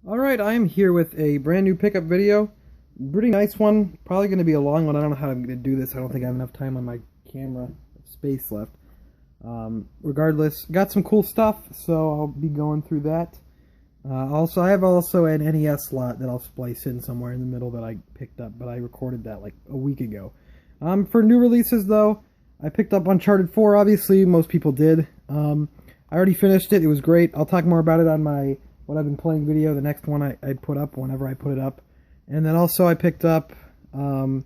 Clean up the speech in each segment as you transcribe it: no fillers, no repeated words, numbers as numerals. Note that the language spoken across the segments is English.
Alright, I'm here with a brand new pickup video. Pretty nice one. Probably going to be a long one. I don't know how I'm going to do this. I don't think I have enough time on my camera space left. Regardless, got some cool stuff, so I'll be going through that. I have an NES Lot that I'll splice in somewhere in the middle that I picked up, but I recorded that like a week ago. For new releases, though, I picked up Uncharted 4, obviously. Most people did. I already finished it. It was great. I'll talk more about it on my what I've been playing video, the next one I'd put up whenever I put it up. And then also I picked up the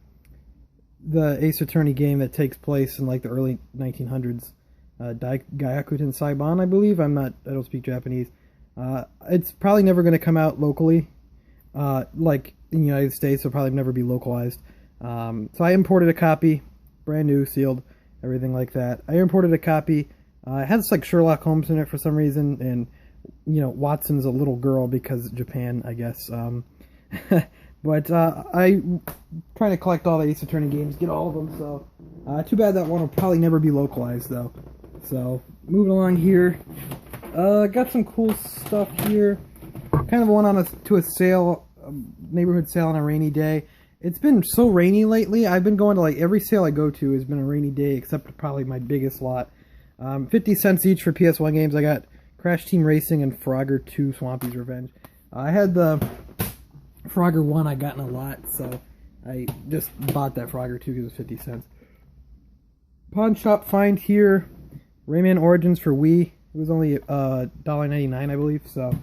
Ace Attorney game that takes place in like the early 1900s. Gyakuten Saiban, I believe. I don't speak Japanese. It's probably never going to come out locally, like in the United States. It'll probably never be localized. So I imported a copy, brand new, sealed, everything like that. I imported a copy. It has like Sherlock Holmes in it for some reason, and Watson's a little girl because Japan, I guess. But I'm trying to collect all the Ace Attorney games, get all of them. So too bad that one will probably never be localized though. So moving along here, got some cool stuff here. Kind of went to a sale, neighborhood sale on a rainy day. It's been so rainy lately. I've been going to like every sale I go to has been a rainy day, except probably my biggest lot. 50 cents each for PS1 games. I got Crash Team Racing and Frogger 2 Swampy's Revenge. I had the Frogger 1 I got in a lot, so I just bought that Frogger 2 because it was 50 cents. Pawn shop find here, Rayman Origins for Wii. It was only $1.99, I believe, so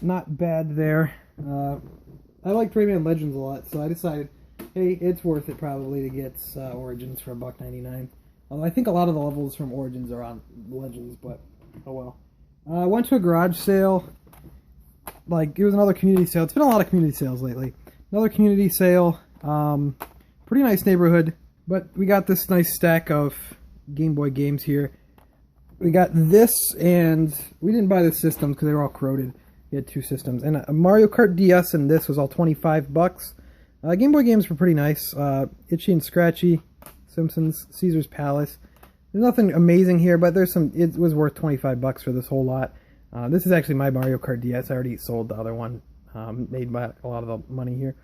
not bad there. I liked Rayman Legends a lot, so I decided, hey, it's worth it probably to get Origins for $1.99. Although I think a lot of the levels from Origins are on Legends, but oh well. I went to a garage sale. Like, it was another community sale. It's been a lot of community sales lately. Another community sale. Pretty nice neighborhood. But we got this nice stack of Game Boy games here. We got this, and we didn't buy the systems because they were all corroded. We had two systems. And a Mario Kart DS, and this was all 25 bucks. Game Boy games were pretty nice. Itchy and Scratchy, Simpsons, Caesar's Palace. There's nothing amazing here, but there's some. It was worth 25 bucks for this whole lot. This is actually my Mario Kart DS. I already sold the other one. Made back a lot of the money here.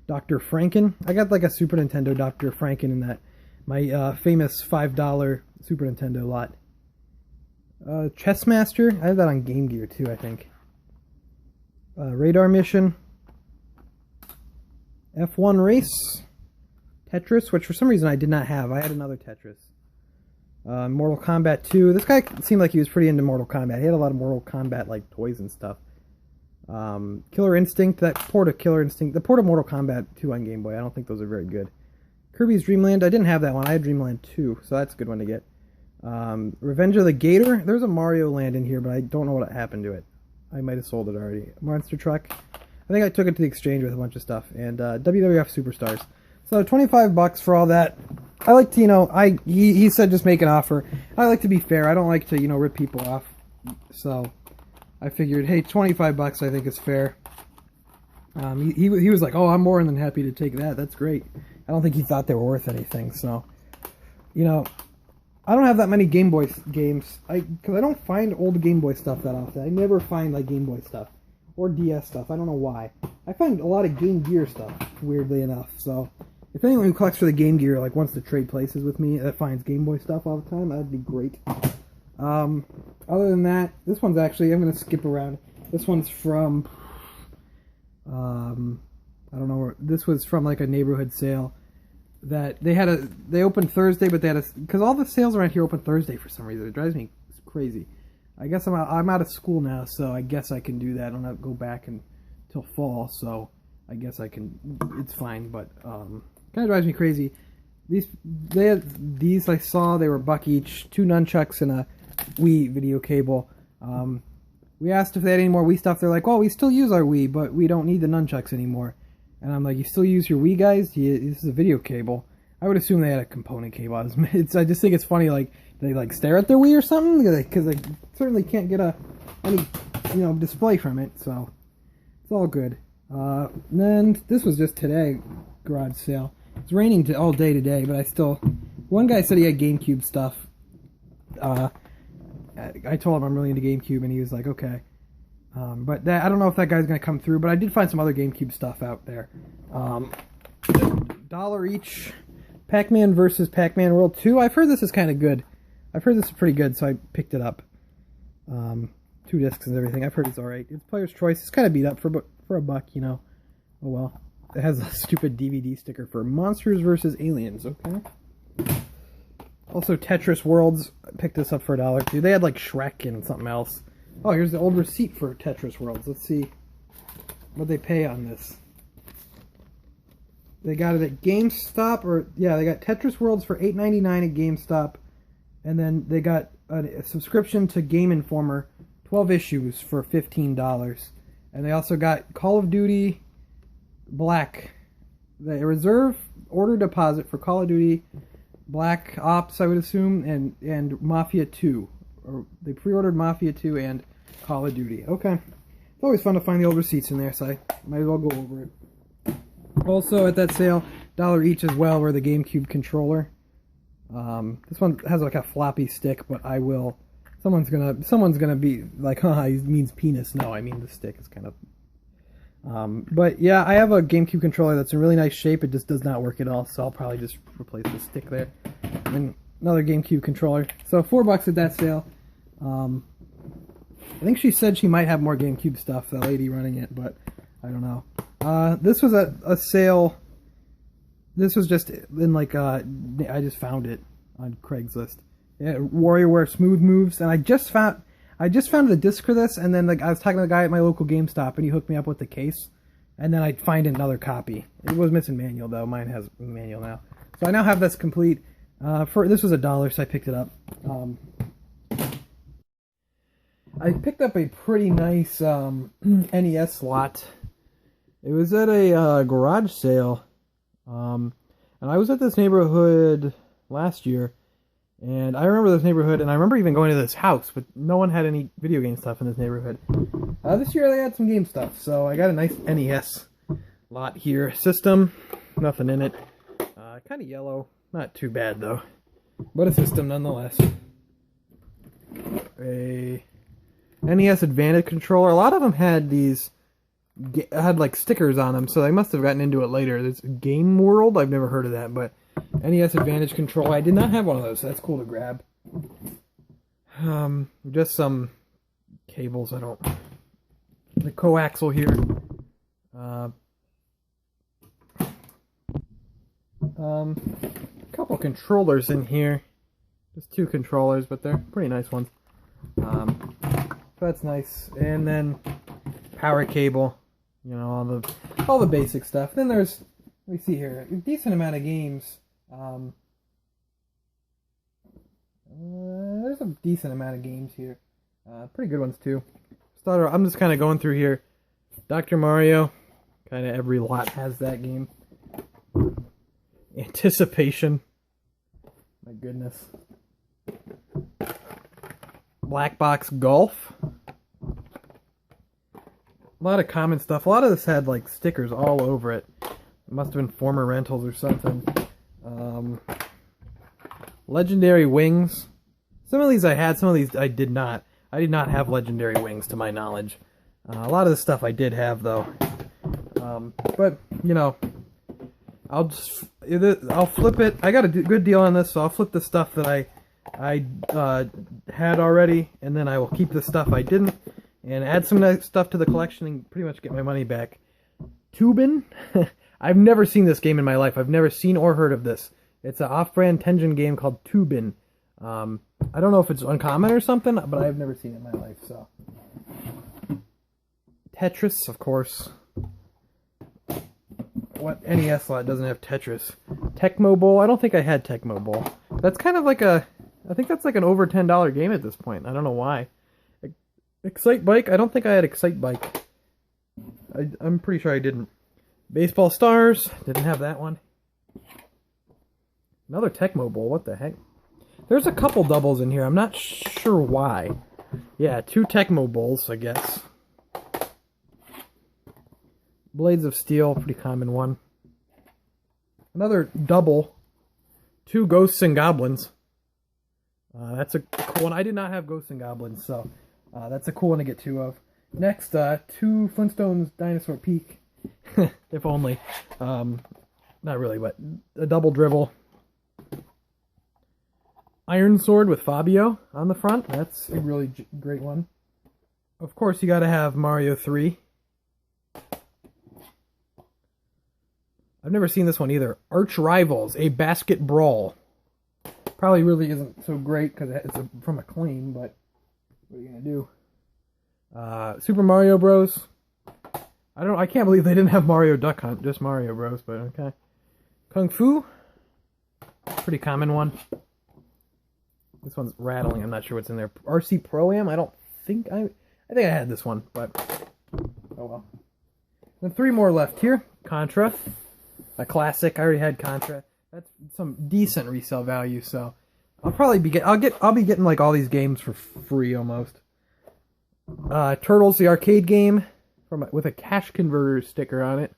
Dr. Franken. I got like a Super Nintendo Dr. Franken in that. My famous $5 Super Nintendo lot. Chess Master. I have that on Game Gear too, I think. Radar Mission. F1 Race. Tetris, which for some reason I did not have. I had another Tetris. Mortal Kombat 2. This guy seemed like he was pretty into Mortal Kombat. He had a lot of Mortal Kombat like toys and stuff. Killer Instinct. That port of Killer Instinct. The port of Mortal Kombat 2 on Game Boy. I don't think those are very good. Kirby's Dream Land. I didn't have that one. I had Dream Land 2, so that's a good one to get. Revenge of the Gator. There's a Mario Land in here, but I don't know what happened to it. I might have sold it already. Monster Truck. I think I took it to the exchange with a bunch of stuff. And WWF Superstars. So 25 bucks for all that. I like to, he said just make an offer. I like to be fair. I don't like to, rip people off. So I figured, hey, 25 bucks I think is fair. He was like, oh, I'm more than happy to take that. That's great. I don't think he thought they were worth anything. So, I don't have that many Game Boy games. Because I don't find old Game Boy stuff that often. I never find like Game Boy stuff. Or DS stuff. I don't know why. I find a lot of Game Gear stuff, weirdly enough. So if anyone who collects for the Game Gear wants to trade places with me that finds Game Boy stuff all the time, that'd be great. Other than that, this one's actually, I'm going to skip around. This one's from, I don't know where, this was from like a neighborhood sale that they opened Thursday, but because all the sales around here open Thursday for some reason. It drives me crazy. I guess I'm out of school now, so I guess I can do that. I don't have to go back until fall, so I guess I can, it's fine, but, kind of drives me crazy. These I saw, they were $1 each, 2 nunchucks and a Wii video cable. We asked if they had any more Wii stuff. They're like, well, we still use our Wii, but we don't need the nunchucks anymore. And I'm like, you still use your Wii, guys? This is a video cable. I would assume they had a component cable. I just think it's funny, like, they like stare at their Wii or something, because they certainly can't get any display from it, so it's all good. Then this was just today, garage sale. It's raining all day today, but one guy said he had GameCube stuff. I told him I'm really into GameCube, and he was like, okay. But I don't know if that guy's going to come through, but I did find some other GameCube stuff out there. $1 each. Pac-Man versus Pac-Man World 2. I've heard this is kind of good. I've heard this is pretty good, so I picked it up. 2 discs and everything. I've heard it's alright. It's player's choice. It's kind of beat up for $1, you know. Oh well. It has a stupid DVD sticker for Monsters vs. Aliens, okay? Also, Tetris Worlds. I picked this up for $1 too. They had like Shrek and something else. Oh, here's the old receipt for Tetris Worlds. Let's see what they pay on this. They got it at GameStop, or yeah, they got Tetris Worlds for $8.99 at GameStop, and then they got a subscription to Game Informer, 12 issues for $15, and they also got Call of Duty Black, the reserve order deposit for Call of Duty Black Ops, I would assume, and Mafia 2. Or they pre-ordered Mafia 2 and Call of Duty. Okay. It's always fun to find the old receipts in there, so I might as well go over it. Also at that sale, $1 each as well, were the GameCube controller. This one has like a floppy stick, but I will... Someone's gonna be like, huh, he means penis. No, I mean the stick is kind of... but yeah, I have a GameCube controller that's in really nice shape. It just does not work at all, so I'll probably just replace the stick there. And another GameCube controller. So $4 at that sale. I think she said she might have more GameCube stuff, the lady running it, but I don't know. This was a sale. This was just in like, I just found it on Craigslist. Yeah, WarioWare Smooth Moves, and I just found the disc for this, and then like I was talking to the guy at my local GameStop, and he hooked me up with the case, and then I find another copy. It was missing manual though. Mine has manual now, so I now have this complete. This was $1, so I picked it up. I picked up a pretty nice NES Lot. It was at a garage sale, and I was at this neighborhood last year, and I remember this neighborhood, and I remember even going to this house, but no one had any video game stuff in this neighborhood. This year they had some game stuff, so I got a nice NES Lot here. System, nothing in it. Kind of yellow. Not too bad, though. But a system, nonetheless. A NES Advantage controller. A lot of them had like stickers on them, so they must have gotten into it later. There's Game World. I've never heard of that, but NES Advantage controller. I did not have one of those, so that's cool to grab. Just some cables. The coaxial here. Couple controllers in here. Just 2 controllers, but they're pretty nice ones. So that's nice. And then power cable. You know, all the basic stuff. Then there's, let me see here, a decent amount of games. There's a decent amount of games here. Pretty good ones too. I'm just kind of going through here. Dr. Mario. Kind of every lot has that game. Anticipation. My goodness. Black Box Golf. A lot of common stuff. A lot of this had like stickers all over it. It must have been former rentals or something. Legendary Wings. Some of these I had, some of these I did not. I did not have Legendary Wings to my knowledge. A lot of the stuff I did have though. But, you know, I'll flip it. I got a good deal on this, so I'll flip the stuff that I had already, and then I will keep the stuff I didn't, and add some nice stuff to the collection and pretty much get my money back. Tubin? I've never seen this game in my life. I've never seen or heard of this. It's an off-brand Tengen game called Tubin. I don't know if it's uncommon or something, but I've never seen it in my life, so. Tetris, of course. What NES Lot doesn't have Tetris? Tecmo Bowl. I don't think I had Tecmo Bowl. That's kind of like I think that's like an over $10 game at this point. I don't know why. Excite Bike. I don't think I had Excite Bike. I'm pretty sure I didn't. Baseball Stars. Didn't have that one. Another Tecmo Bowl. What the heck? There's a couple doubles in here. I'm not sure why. Yeah, 2 Tecmo Bowls, I guess. Blades of Steel, pretty common one. Another double. 2 Ghosts and Goblins. That's a cool one. I did not have Ghosts and Goblins, so that's a cool one to get 2 of. Next, 2 Flintstones Dinosaur Peak. If only. Not really, but a double dribble. Iron Sword with Fabio on the front. That's a really great one. Of course, you got to have Mario 3. I've never seen this one either. Arch Rivals, a basket brawl. Probably really isn't so great because it's from Acclaim, but what are you going to do? Super Mario Bros. I can't believe they didn't have Mario Duck Hunt, just Mario Bros, but okay. Kung Fu. Pretty common one. This one's rattling, I'm not sure what's in there. RC Pro-Am, I think I had this one, but oh well. Then 3 more left here. Contra. A classic. I already had Contra. That's some decent resale value, so I'll probably be getting like all these games for free almost. Turtles, the arcade game, with a cash converter sticker on it.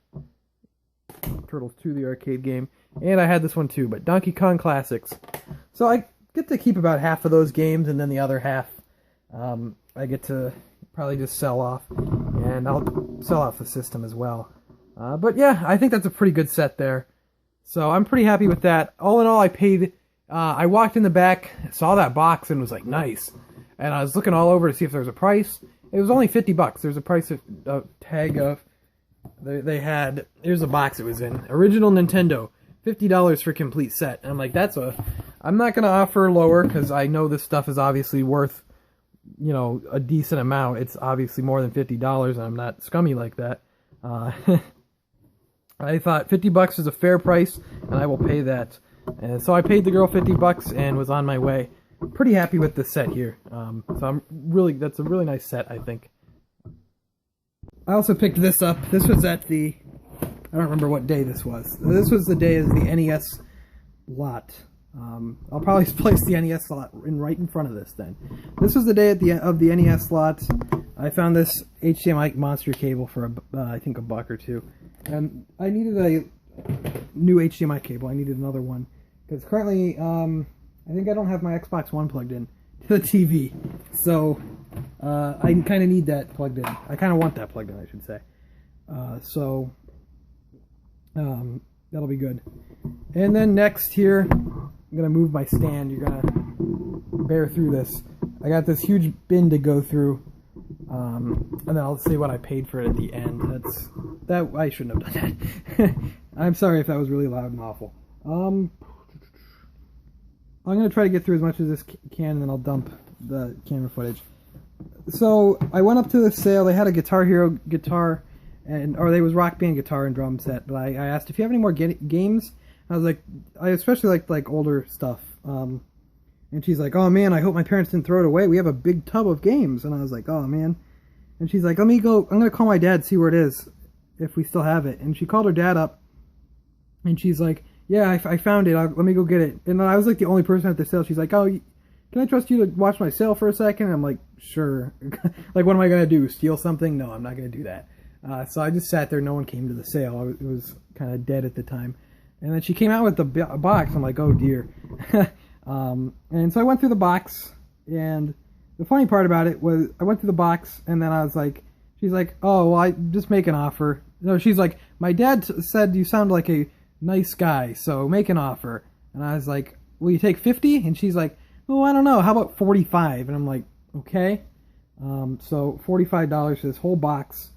Turtles 2, the arcade game, and I had this one too. But Donkey Kong Classics. So I get to keep about half of those games, and then the other half, I get to probably just sell off, and I'll sell off the system as well. But yeah, I think that's a pretty good set there. So I'm pretty happy with that. All in all, I paid. I walked in the back, saw that box, and was like, nice. And I was looking all over to see if there was a price. It was only $50. There's a price tag of. They had. Here's the box it was in. Original Nintendo, $50 for complete set. And I'm like, I'm not gonna offer lower because I know this stuff is obviously worth, a decent amount. It's obviously more than $50, and I'm not scummy like that. I thought $50 is a fair price, and I will pay that. And so I paid the girl $50 and was on my way. Pretty happy with this set here. So that's a really nice set, I think. I also picked this up. This was at I don't remember what day this was. This was the day of the NES Lot. I'll probably place the NES Lot right in front of this then. This was the day of the NES Lot. I found this HDMI monster cable for I think $1 or $2. And I needed a new HDMI cable. I needed another one. Because currently, I think I don't have my Xbox One plugged in to the TV. So, I kind of need that plugged in. I kind of want that plugged in, I should say. That'll be good. And then next here, I'm going to move my stand. You're going to bear through this. I got this huge bin to go through. And then I'll say what I paid for it at the end. I shouldn't have done that. I'm sorry if that was really loud and awful. I'm going to try to get through as much as this can, and then I'll dump the camera footage. So, I went up to the sale. They had a Guitar Hero guitar, or they was Rock Band guitar and drum set. But I asked if you have any more games. I was like, I especially like older stuff. And she's like, oh man, I hope my parents didn't throw it away. We have a big tub of games. And I was like, oh man. And she's like, let me go. I'm going to call my dad, see where it is, if we still have it. And she called her dad up. And she's like, yeah, I found it. Let me go get it. And I was like the only person at the sale. She's like, oh, can I trust you to watch my sale for a second? And I'm like, sure. Like, what am I going to do? Steal something? No, I'm not going to do that. So I just sat there. No one came to the sale. It was kind of dead at the time. And then she came out with the box. I'm like, oh dear. And so I went through the box. And the funny part about it was I went through the box. And then I was like, she's like, oh, well, I just make an offer. No, she's like, my dad said you sound like a nice guy, so make an offer. And I was like, will you take 50? And she's like, oh, I don't know, how about 45? And I'm like, okay. So $45 for this whole box.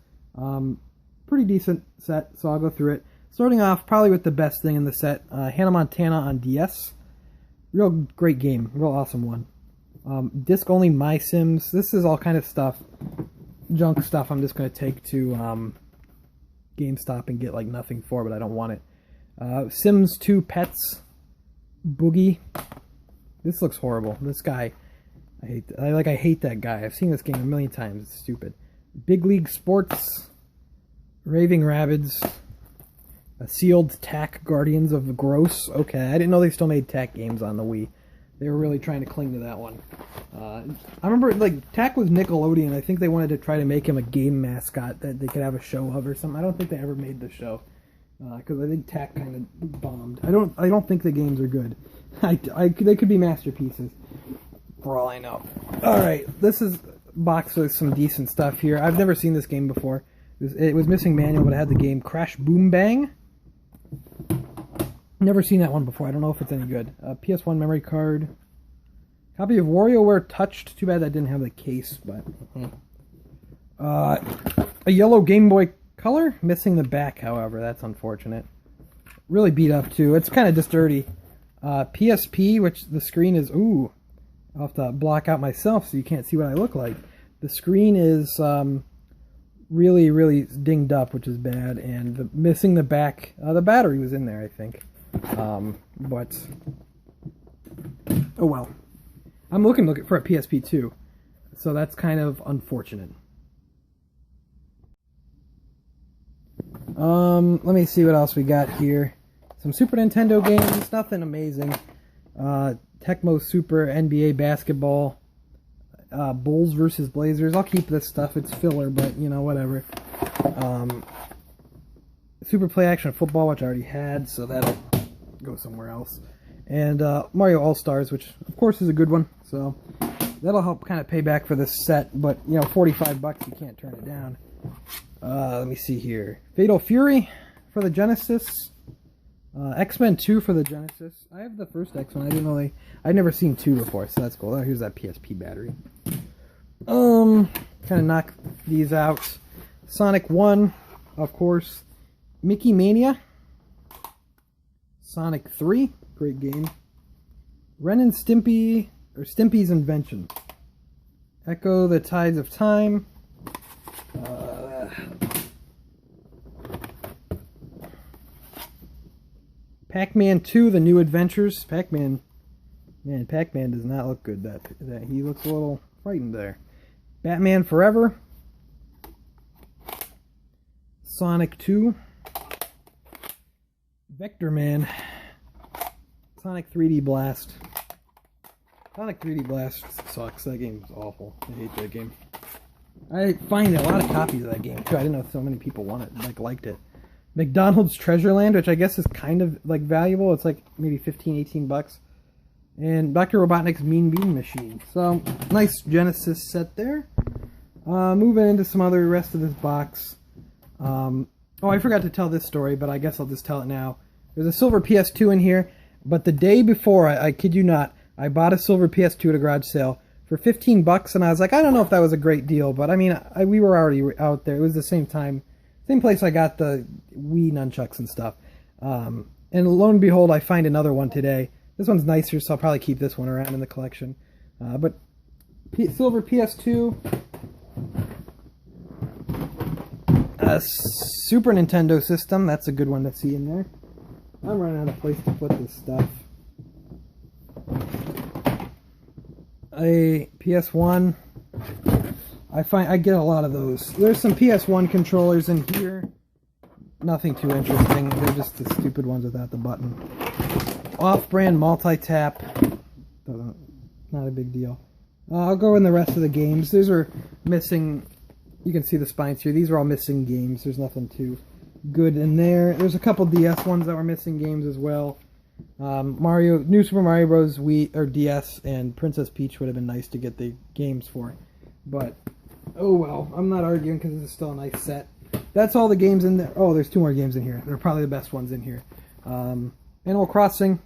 Pretty decent set, so I'll go through it. Starting off probably with the best thing in the set, Hannah Montana on DS. Real great game, real awesome one. Disc only My Sims. This is all kind of stuff, junk stuff I'm just going to take to GameStop and get like nothing for, but I don't want it. Sims 2 Pets Boogie. This looks horrible. This guy, I hate that guy. I've seen this game a million times. It's stupid. Big League Sports, Raving Rabbids, a sealed TAC Guardians of the Gross. Okay, I didn't know they still made TAC games on the Wii. They were really trying to cling to that one. I remember, like, TAC was Nickelodeon. I think they wanted to try to make him a game mascot that they could have a show of or something. I don't think they ever made the show. Because I think TAC kind of bombed. I don't think the games are good. They could be masterpieces, for all I know. All right, this is box with some decent stuff here. I've never seen this game before. It was missing manual, but it had the game Crash Boom Bang. Never seen that one before. I don't know if it's any good. PS1 memory card. Copy of WarioWare Touched. Too bad that didn't have the case, but... a yellow Game Boy Color. Missing the back, however. That's unfortunate. Really beat up, too. It's kind of just dirty. PSP, which the screen is... Ooh. I'll have to block out myself so you can't see what I look like. The screen is really, really dinged up, which is bad. And missing the back... the battery was in there, I think. But... Oh, well. I'm looking for a PSP too, so that's kind of unfortunate. Let me see what else we got here. Some Super Nintendo games, nothing amazing. Tecmo Super NBA Basketball, Bulls versus Blazers. I'll keep this stuff, it's filler, but you know, whatever. Super Play Action Football, which I already had, so that'll go somewhere else. And Mario All-Stars, which of course is a good one, so that'll help kind of pay back for this set, but you know, $45, you can't turn it down. Let me see here. Fatal Fury for the Genesis. X-Men 2 for the Genesis. I have the first X-Men. I didn't know I'd never seen 2 before, so that's cool. Oh, here's that PSP battery. Kind of knock these out. Sonic 1, of course. Mickey Mania. Sonic 3. Great game. Ren and Stimpy, or Stimpy's Invention. Echo the Tides of Time. Pac-Man 2, The New Adventures. Pac-Man, man, Pac-Man does not look good. That he looks a little frightened there. Batman Forever. Sonic 2. Vector Man. Sonic 3D Blast. Sonic 3D Blast sucks. That game is awful. I hate that game. I find a lot of copies of that game too. I didn't know so many people liked it. McDonald's Treasure Land, which I guess is kind of like valuable. It's like maybe $15-18. And Dr. Robotnik's Mean Bean Machine. So nice Genesis set there. Moving into some other rest of this box. Oh, I forgot to tell this story, but I guess I'll just tell it now. There's a silver PS2 in here. But the day before, I kid you not, I bought a silver PS2 at a garage sale for $15, and I was like, I don't know if that was a great deal, but I mean, we were already out there. It was the same place I got the Wii nunchucks and stuff. And lo and behold, I find another one today. This one's nicer, so I'll probably keep this one around in the collection. But silver PS2, a Super Nintendo system. That's a good one to see in there. I'm running out of place to put this stuff. A PS1. I get a lot of those. There's some PS1 controllers in here. Nothing too interesting. They're just the stupid ones without the button. Off-brand multi-tap. Not a big deal. I'll go in the rest of the games. These are missing. You can see the spines here. These are all missing games. There's nothing too good in there. There's a couple DS ones that were missing games as well. New Super Mario Bros. Wii or DS and Princess Peach would have been nice to get the games for, but oh well. I'm not arguing because this is still a nice set. That's all the games in there. Oh, there's 2 more games in here. They're probably the best ones in here. Animal Crossing.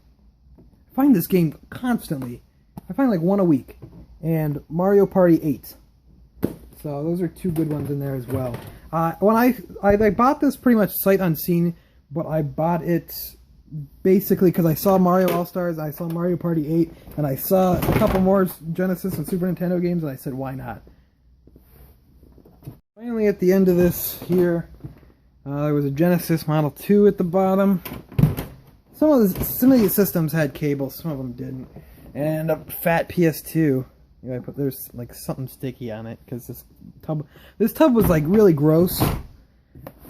I find this game constantly. I find like one a week, and Mario Party 8. So those are 2 good ones in there as well. When I bought this pretty much sight unseen, but I bought it basically because I saw Mario All-Stars, I saw Mario Party 8, and I saw a couple more Genesis and Super Nintendo games, and I said, why not? Finally, at the end of this here, there was a Genesis Model 2 at the bottom. Some of these systems had cables, some of them didn't. And a fat PS2. There's like something sticky on it because this tub was like really gross.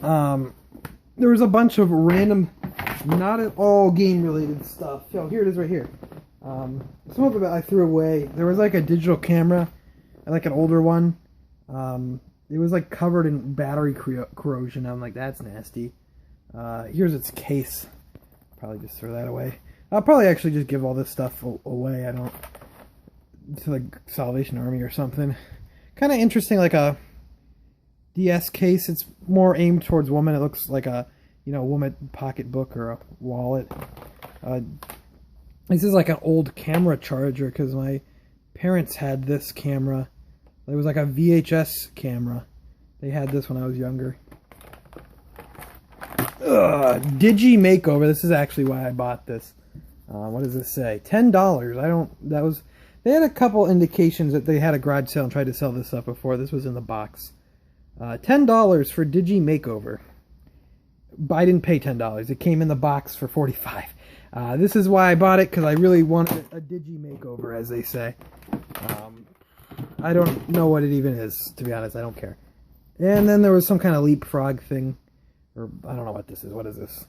There was a bunch of random, not at all game related stuff. Yo, here it is right here. Some of it I threw away. There was like a digital camera, like an older one. It was like covered in battery corrosion. I'm like, that's nasty. Here's its case. Probably just throw that away. I'll probably actually just give all this stuff away. I don't, to like Salvation Army or something, kind of interesting, like a DS case. It's more aimed towards women. It looks like a, you know, woman pocketbook or a wallet. This is like an old camera charger because my parents had this camera. It was like a VHS camera. They had this when I was younger. Digi Makeover. This is actually why I bought this. What does this say? $10. They had a couple indications that they had a garage sale and tried to sell this stuff before. This was in the box. $10 for Digi Makeover. But I didn't pay $10. It came in the box for $45. This is why I bought it, because I really wanted a Digi Makeover, as they say. I don't know what it even is, to be honest. I don't care. And then there was some kind of leapfrog thing. Or, I don't know what this is. What is this?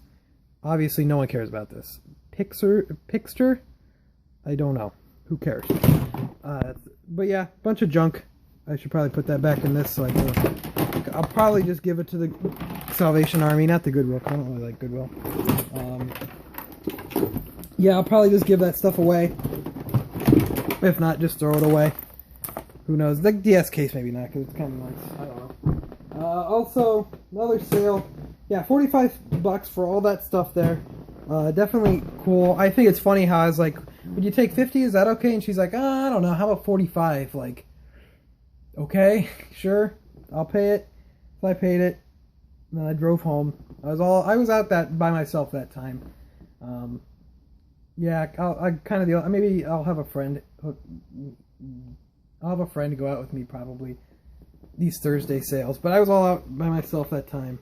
Obviously, no one cares about this. Pixter? I don't know. Who cares? But yeah, bunch of junk. I should probably put that back in this. So I'll probably just give it to the Salvation Army, not the Goodwill. I don't really like Goodwill. Yeah, I'll probably just give that stuff away. If not, just throw it away. Who knows? The DS case maybe not, because it's kind of nice. I don't know. Also, another sale. Yeah, $45 for all that stuff there. Definitely cool. I think it's funny how I was like, would you take 50? Is that okay? And she's like, I don't know. How about 45? Like, okay, sure, I'll pay it. So I paid it. And then I drove home. I was out by myself that time. Yeah, maybe I'll have a friend. I'll have a friend go out with me probably these Thursday sales. But I was all out by myself that time.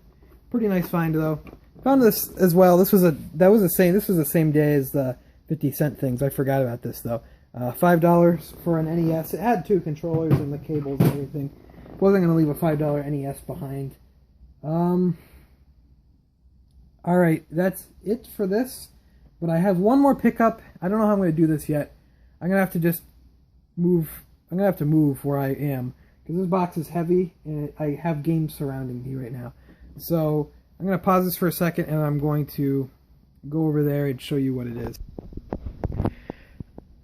Pretty nice find though. Found this as well. This was the same day as the 50-cent things. I forgot about this though. $5 for an NES. It had 2 controllers and the cables and everything. Wasn't gonna leave a $5 NES behind. Alright, that's it for this. But I have one more pickup. I don't know how I'm gonna do this yet. I'm gonna have to just move. I'm gonna have to move where I am because this box is heavy and I have games surrounding me right now. So I'm gonna pause this for a second and I'm going to go over there and show you what it is.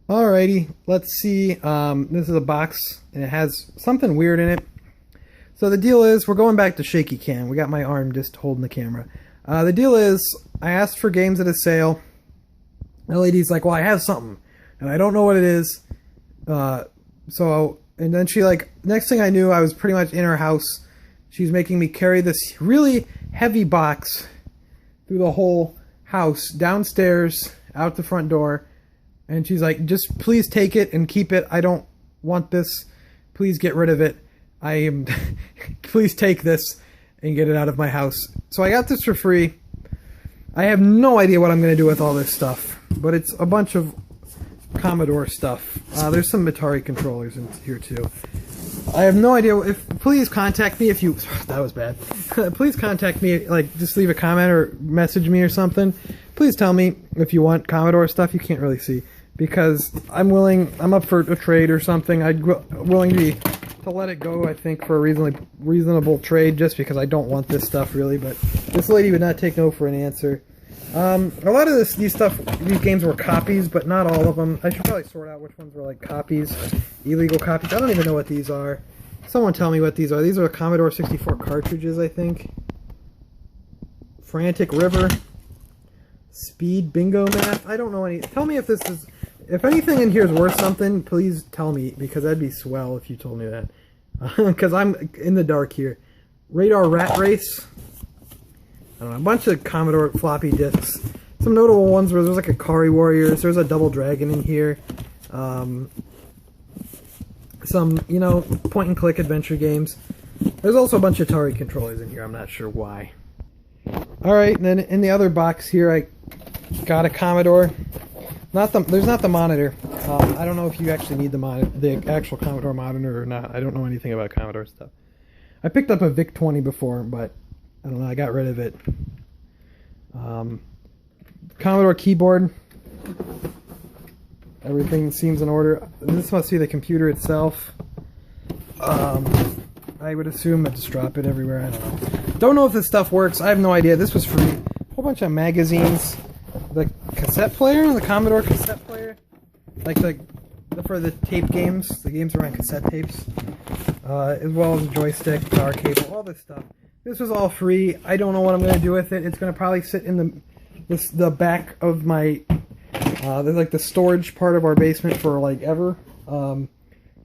Alrighty, let's see. This is a box and it has something weird in it. So the deal is, we're going back to shaky cam. We got my arm just holding the camera. The deal is, I asked for games at a sale. The lady's like, well, I have something and I don't know what it is. And then she next thing I knew, I was pretty much in her house. She's making me carry this really heavy box through the whole house, downstairs, out the front door. And she's like, just please take it and keep it. I don't want this. Please get rid of it. Please take this and get it out of my house. So I got this for free. I have no idea what I'm going to do with all this stuff, but it's a bunch of Commodore stuff. There's some Atari controllers in here too. I have no idea. Please contact me if you. That was bad. Please contact me. Just leave a comment or message me or something. Please tell me if you want Commodore stuff. You can't really see because I'm willing. I'm up for a trade or something. I'm willing to let it go. I think for a reasonable trade, just because I don't want this stuff really. But this lady would not take no for an answer. A lot of these games were copies, but not all of them. I should probably sort out which ones were copies, illegal copies. I don't even know what these are. Someone tell me what these are. These are Commodore 64 cartridges, I think. Frantic River. Speed Bingo Math. I don't know any. Tell me if this is. If anything in here is worth something, please tell me, because that'd be swell if you told me that. Because I'm in the dark here. Radar Rat Race. I don't know, a bunch of Commodore floppy disks. Some notable ones where there's Akari Warriors. There's a Double Dragon in here. Some, point-and-click adventure games. There's also a bunch of Atari controllers in here. I'm not sure why. Alright, and then in the other box here, I got a Commodore. There's not the monitor. I don't know if you actually need the actual Commodore monitor or not. I don't know anything about Commodore stuff. I picked up a VIC-20 before, but I don't know, I got rid of it. Commodore keyboard. Everything seems in order. This must be the computer itself. I would assume I just drop it everywhere. I don't know. Don't know if this stuff works. I have no idea. This was free. A whole bunch of magazines. The cassette player, the Commodore cassette player. For the tape games. The games are on cassette tapes. as well as a joystick, power cable, all this stuff. This was all free. I don't know what I'm going to do with it. It's going to probably sit in the back of my, like the storage part of our basement for like ever.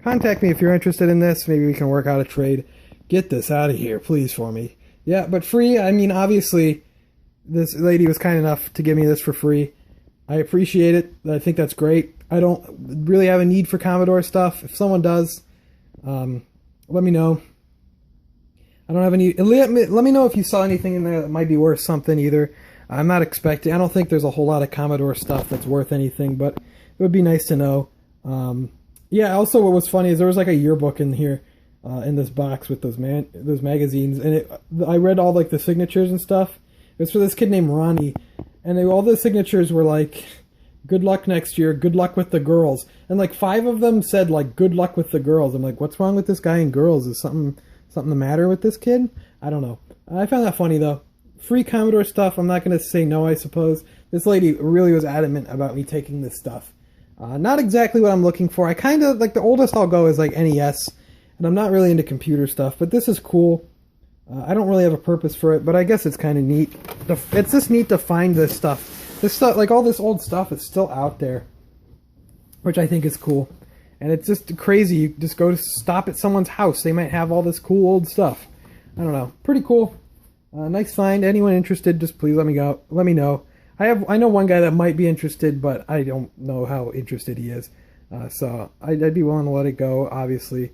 Contact me if you're interested in this. Maybe we can work out a trade. Get this out of here, please, for me. Yeah, but free, I mean, obviously, this lady was kind enough to give me this for free. I appreciate it. I think that's great. I don't really have a need for Commodore stuff. If someone does, let me know. I don't have any... Let me know if you saw anything in there that might be worth something either. I'm not expecting... I don't think there's a whole lot of Commodore stuff that's worth anything, but it would be nice to know. Yeah, also what was funny is there was like a yearbook in here, in this box with those magazines, and I read all like the signatures and stuff. It was for this kid named Ronnie, and all the signatures were like, good luck next year, good luck with the girls. And like 5 of them said like, good luck with the girls. I'm like, what's wrong with this guy and girls? Is something the matter with this kid? I don't know. I found that funny though. Free Commodore stuff, I'm not going to say no, I suppose. This lady really was adamant about me taking this stuff. Not exactly what I'm looking for. I kind of, like the oldest I'll go is like NES, and I'm not really into computer stuff, but this is cool. I don't really have a purpose for it, but I guess it's kind of neat. It's just neat to find this stuff. This stuff, like all this old stuff is still out there, which I think is cool. And it's just crazy. You just go to stop at someone's house. They might have all this cool old stuff. I don't know. Pretty cool. Nice find. Anyone interested, just please let me know. I know one guy that might be interested, but I don't know how interested he is. So I'd be willing to let it go, obviously.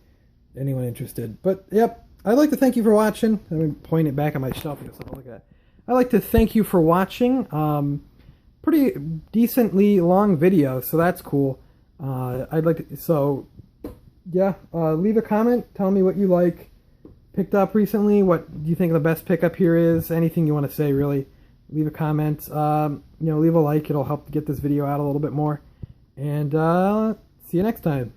Anyone interested. But, yep. I'd like to thank you for watching. Let me point it back on my shelf or something like that. I'd like to thank you for watching. Pretty decently long video, so that's cool. I'd like to, so, yeah, leave a comment. Tell me what you picked up recently. What do you think the best pickup here is? Anything you want to say, really. Leave a comment. Leave a like. It'll help to get this video out a little bit more. And see you next time.